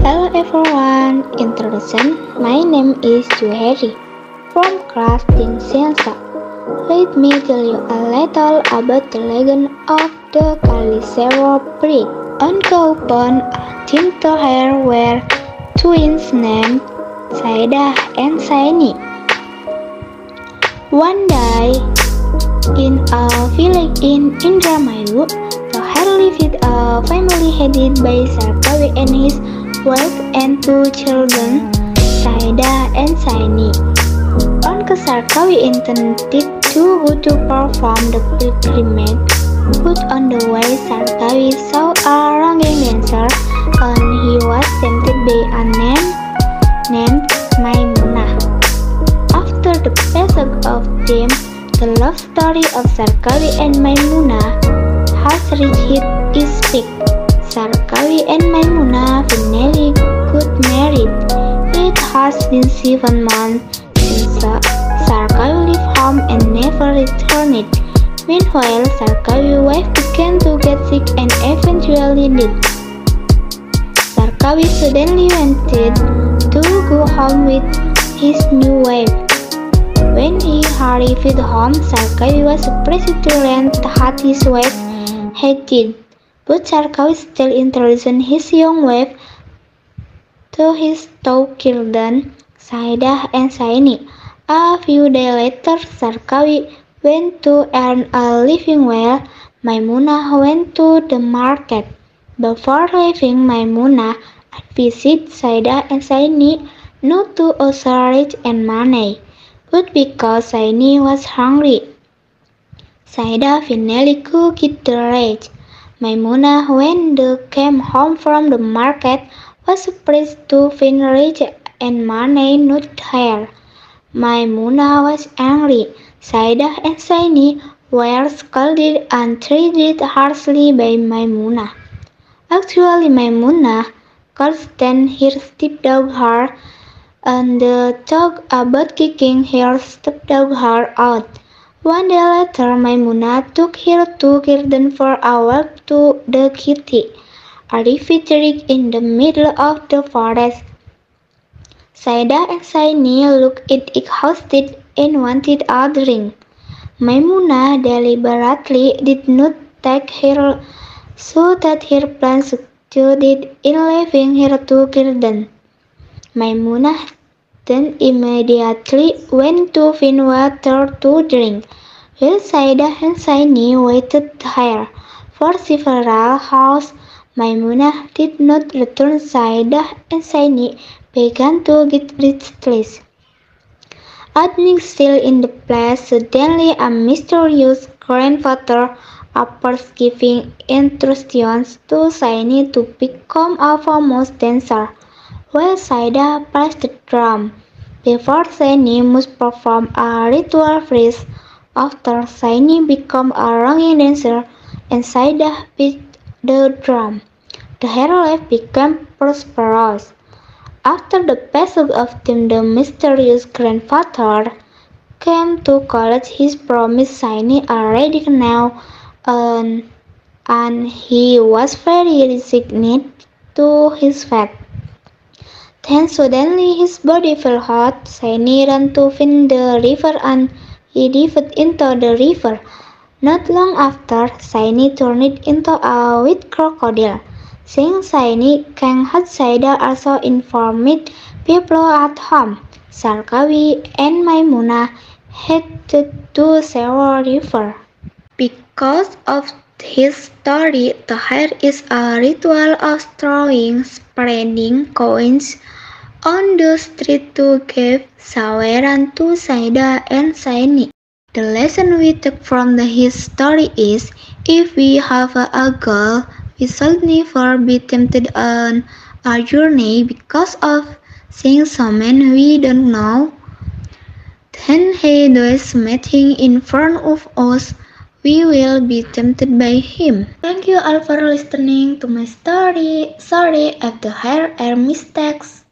Hello everyone, introduction. My name is Juheri from class Tinsiansa. Let me tell you a little about the legend of the Calicero Bridge. On Kaupan, a Tinto Hair were twins named Saida and Saini. One day, in a village in Indramayu, the Hair lived with a family headed by Sarkawi and his wife and two children, Saida and Saini. On Sarkawi intended to go to perform the pilgrimage, but on the way Sarkawi saw a ringing dancer and he was tempted by a man named Maimunah. After the passage of them, the love story of Sarkawi and Maimunah has reached its peak. Sarkawi and Maimunah finally got married. It has been 7 months since Sarkawi left home and never returned. Meanwhile, Sarkawi's wife began to get sick and eventually died. Sarkawi suddenly wanted to go home with his new wife. When he arrived home, Sarkawi was surprised to learn that his wife had died. But Sarkawi still introduced his young wife to his two children, Saida and Saini. A few days later, Sarkawi went to earn a living while Maimunah went to the market. Before leaving, Maimunah advised Saida and Saini not to also rich and money, but because Saini was hungry. Saida finally cooked the rice. Maimunah, when they came home from the market, was surprised to find rice and money not there. Maimunah was angry. Saida and Saini were scolded and treated harshly by Maimunah. Actually, Maimunah could stand her stepdaughter and talked about kicking her stepdaughter out. One day later, Maimunah took her two children for a walk to the kitty, a river in the middle of the forest. Saida and Saini looked exhausted and wanted a drink. Maimunah deliberately did not take her so that her plan succeeded in leaving her two children. Maimunah then immediately went to find water to drink, while Saida and Saini waited there. For several hours, Maimunah did not return. Saida and Saini began to get restless. At night, still in the place, suddenly a mysterious grandfather appears giving instructions to Saini to become a famous dancer, while Saida plays the drum. Before Saini must perform a ritual phrase. After Saini became a ringing dancer and Saida beat the drum, the Hair life became prosperous. After the passage of time, the mysterious grandfather came to college. He promised Saini a wedding now, and he was very resigned to his fate. Then suddenly his body felt hot. Saini ran to find the river and he dived into the river. Not long after, Saini turned into a white crocodile. Seeing Saini, King Saida also informed people at home. Sarkawi and Maimunah headed to Sewa River. Because of his story, the hair is a ritual of throwing, spreading coins on the street to give saweran to Saida and Saini. The lesson we take from his story is, if we have a goal, we should never be tempted on a journey because of seeing someone we don't know. Then he does something in front of us, we will be tempted by him. Thank you all for listening to my story. Sorry if there are mistakes.